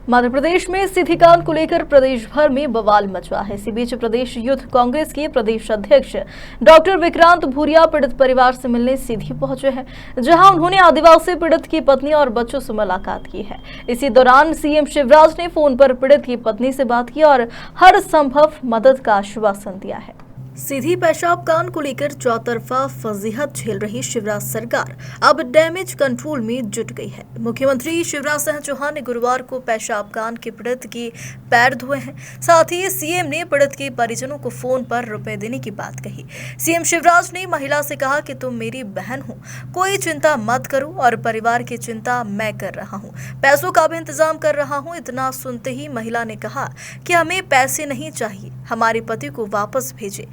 मध्य प्रदेश में सीधी कांड को लेकर प्रदेश भर में बवाल मचा है। इसी बीच प्रदेश यूथ कांग्रेस के प्रदेश अध्यक्ष डॉक्टर विक्रांत भूरिया पीड़ित परिवार से मिलने सीधी पहुंचे हैं, जहां उन्होंने आदिवासी पीड़ित की पत्नी और बच्चों से मुलाकात की है। इसी दौरान सीएम शिवराज ने फोन पर पीड़ित की पत्नी से बात की और हर संभव मदद का आश्वासन दिया है। सीधी पेशाब कांड को लेकर चौतरफा फजीहत झेल रही शिवराज सरकार अब डैमेज कंट्रोल में जुट गई है। मुख्यमंत्री शिवराज सिंह चौहान ने गुरुवार को पेशाब कांड के पीड़ित के पैर धोए हैं। साथ ही सीएम ने पीड़ित के परिजनों को फोन पर रुपए देने की बात कही। सीएम शिवराज ने महिला से कहा कि तुम मेरी बहन हो, कोई चिंता मत करो और परिवार की चिंता मैं कर रहा हूँ, पैसों का भी इंतजाम कर रहा हूँ। इतना सुनते ही महिला ने कहा कि हमें पैसे नहीं चाहिए, हमारे पति को वापस भेजे।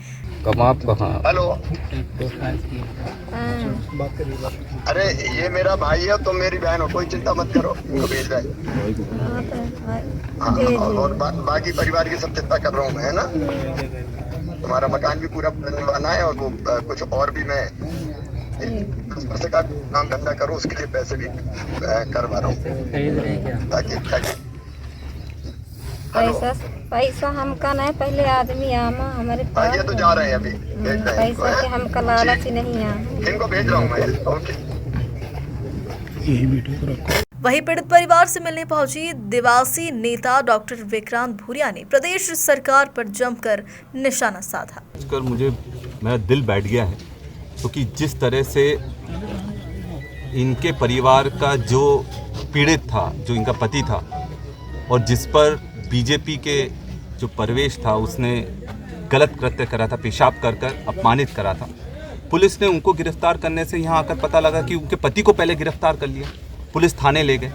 कमाप कहाँ? हेलो, अरे ये मेरा भाई है, तुम मेरी बहन हो, कोई चिंता मत करो, इनको भेज रहा है। और बाकी परिवार की सब चिंता कर रहा हूँ मैं, है ना। तुम्हारा मकान भी पूरा बनवाना है और वो कुछ और भी मैं पैसे का काम धंधा करूँ, उसके लिए पैसे भी करवा रहा हूँ ताकि पैसा हमका नहीं, पहले आदमी आमा हमारे पास। ये तो जा रहे हैं अभी, पैसा के हमका लालच नहीं आ। इनको भेज रहा हूँ मैं। ओके। वहीं पीड़ित परिवार से मिलने पहुंची दिवासी नेता डॉक्टर विक्रांत भूरिया ने प्रदेश सरकार पर जमकर निशाना साधा। मेरा दिल बैठ गया है, क्योंकि जिस तरह से इनके परिवार का जो पीड़ित था, जो इनका पति था, और जिस पर बीजेपी के जो परवेश था उसने गलत कृत्य करा था, पेशाब कर अपमानित करा था। पुलिस ने उनको गिरफ्तार करने से यहाँ आकर पता लगा कि उनके पति को पहले गिरफ्तार कर लिया। पुलिस थाने ले गए,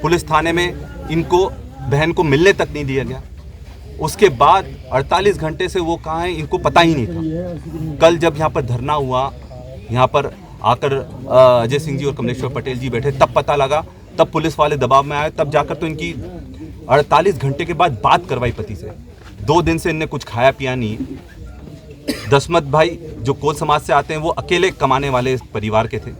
पुलिस थाने में इनको बहन को मिलने तक नहीं दिया गया। उसके बाद 48 घंटे से वो कहाँ हैं इनको पता ही नहीं था। कल जब यहाँ पर धरना हुआ, यहाँ पर आकर अजय सिंह जी और कमलेश्वर पटेल जी बैठे, तब पता लगा, तब पुलिस वाले दबाव में आए, तब जाकर तो इनकी 48 घंटे के बाद बात करवाई पति से। 2 दिन से इनने कुछ खाया पिया नहीं। दशमत भाई जो कोल समाज से आते हैं, वो अकेले कमाने वाले परिवार के थे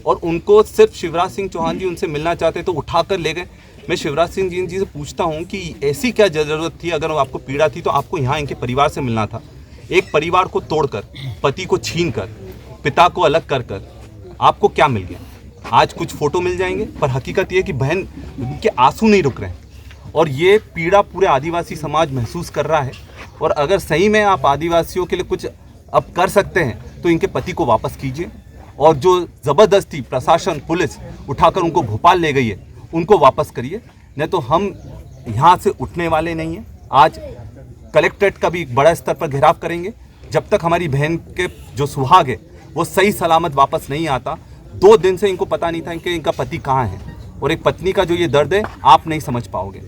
और उनको सिर्फ शिवराज सिंह चौहान जी उनसे मिलना चाहते तो उठाकर ले गए। मैं शिवराज सिंह जी से पूछता हूं कि ऐसी क्या ज़रूरत थी, अगर आपको पीड़ा थी तो आपको यहाँ इनके परिवार से मिलना था। एक परिवार को तोड़कर, पति को छीन कर, पिता को अलग कर आपको क्या मिल गया? आज कुछ फोटो मिल जाएंगे, पर हकीकत ये कि बहन के आंसू नहीं रुक रहे हैं और ये पीड़ा पूरे आदिवासी समाज महसूस कर रहा है। और अगर सही में आप आदिवासियों के लिए कुछ अब कर सकते हैं तो इनके पति को वापस कीजिए, और जो ज़बरदस्ती प्रशासन पुलिस उठाकर उनको भोपाल ले गई है उनको वापस करिए, नहीं तो हम यहाँ से उठने वाले नहीं हैं। आज कलेक्ट्रेट का भी एक बड़ा स्तर पर घेराव करेंगे जब तक हमारी बहन के जो सुहाग है वो सही सलामत वापस नहीं आता। 2 दिन से इनको पता नहीं था कि इनका पति कहाँ है, और एक पत्नी का जो ये दर्द है आप नहीं समझ पाओगे।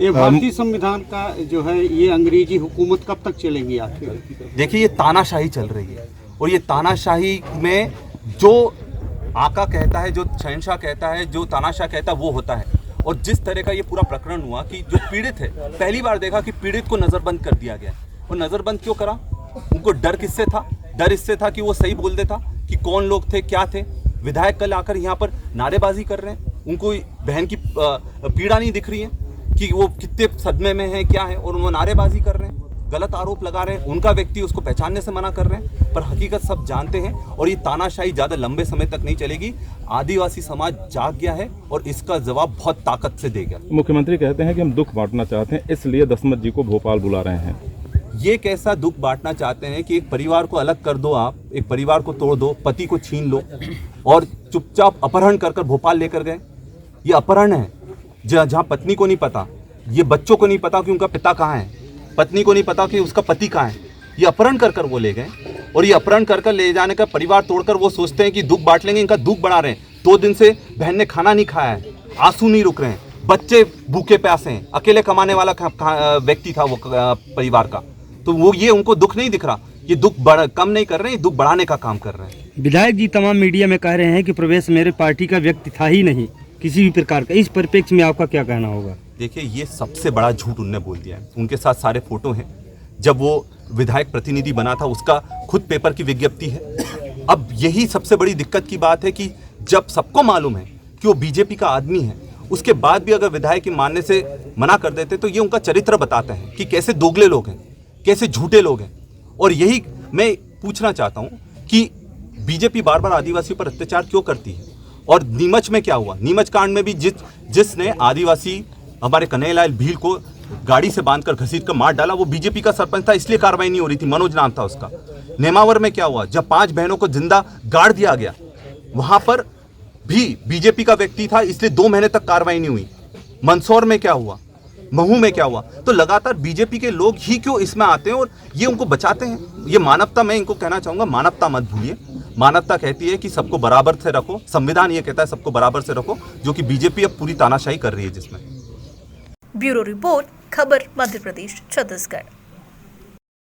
ये भारतीय संविधान का जो है, ये अंग्रेजी हुकूमत कब तक चलेगी आखिर? देखिए, ये तानाशाही चल रही है और ये तानाशाही में जो आका कहता है, जो शहनशाह कहता है, जो तानाशाह कहता है वो होता है। और जिस तरह का ये पूरा प्रकरण हुआ कि जो पीड़ित है, पहली बार देखा कि पीड़ित को नज़रबंद कर दिया गया। और नज़रबंद क्यों करा? उनको डर किससे था? डर इससे था कि वो सही बोल देता कि कौन लोग थे, क्या थे। विधायक कल आकर यहाँ पर नारेबाजी कर रहे हैं, उनको बहन की पीड़ा नहीं दिख रही है कि वो कितने सदमे में है, क्या है, और वो नारेबाजी कर रहे हैं, गलत आरोप लगा रहे हैं। उनका व्यक्ति उसको पहचानने से मना कर रहे हैं, पर हकीकत सब जानते हैं। और ये तानाशाही ज़्यादा लंबे समय तक नहीं चलेगी। आदिवासी समाज जाग गया है और इसका जवाब बहुत ताकत से देगा। मुख्यमंत्री कहते हैं कि हम दुख बांटना चाहते हैं, इसलिए दशमत जी को भोपाल बुला रहे हैं। ये कैसा दुख बांटना चाहते हैं कि एक परिवार को अलग कर दो, आप एक परिवार को तोड़ दो, पति को छीन लो और चुपचाप अपहरण कर भोपाल लेकर गए। ये अपहरण है जहाँ पत्नी को नहीं पता, ये बच्चों को नहीं पता कि उनका पिता कहाँ है, पत्नी को नहीं पता कि उसका पति कहाँ है। ये अपहरण कर वो ले गए, और ये अपहरण कर ले जाने का परिवार तोड़कर वो सोचते हैं कि दुख बांट लेंगे, इनका दुख बढ़ा रहे हैं। 2 दिन से बहन ने खाना नहीं खाया है, आंसू नहीं रुक रहे हैं, बच्चे भूखे प्यासे हैं, अकेले कमाने वाला व्यक्ति था वो परिवार का, तो वो ये उनको दुख नहीं दिख रहा। ये दुख कम नहीं कर रहे हैं, दुख बढ़ाने का काम कर रहे हैं। विधायक जी तमाम मीडिया में कह रहे हैं कि प्रवेश मेरे पार्टी का व्यक्ति था ही नहीं किसी भी प्रकार का। इस परिप्रेक्ष्य में आपका क्या कहना होगा? देखिए, ये सबसे बड़ा झूठ उनने बोल दिया है। उनके साथ सारे फोटो हैं, जब वो विधायक प्रतिनिधि बना था उसका खुद पेपर की विज्ञप्ति है। अब यही सबसे बड़ी दिक्कत की बात है कि जब सबको मालूम है कि वो बीजेपी का आदमी है उसके बाद भी अगर विधायक की मानने से मना कर देते तो ये उनका चरित्र बताते हैं कि कैसे दोगले लोग हैं, कैसे झूठे लोग हैं। और यही मैं पूछना चाहता हूँ कि बीजेपी बार बार आदिवासियों पर अत्याचार क्यों करती है? और नीमच में क्या हुआ? नीमच कांड में भी जिसने आदिवासी हमारे कन्हैयालाल भील को गाड़ी से बांधकर घसीट कर मार डाला, वो बीजेपी का सरपंच था, इसलिए कार्रवाई नहीं हो रही थी, मनोज नाम था उसका। नेमावर में क्या हुआ? जब 5 बहनों को जिंदा गाड़ दिया गया, वहां पर भी बीजेपी का व्यक्ति था, इसलिए 2 महीने तक कार्रवाई नहीं हुई। मंदसौर में क्या हुआ? महू में क्या हुआ? तो लगातार बीजेपी के लोग ही क्यों इसमें आते हैं और ये उनको बचाते हैं? ये मानवता, मैं इनको कहना चाहूंगा, मानवता मत भूलिए। मानवता कहती है कि सबको बराबर से रखो, संविधान ये कहता है सबको बराबर से रखो, जो कि बीजेपी अब पूरी तानाशाही कर रही है जिसमें। ब्यूरो रिपोर्ट, खबर मध्य प्रदेश छत्तीसगढ़।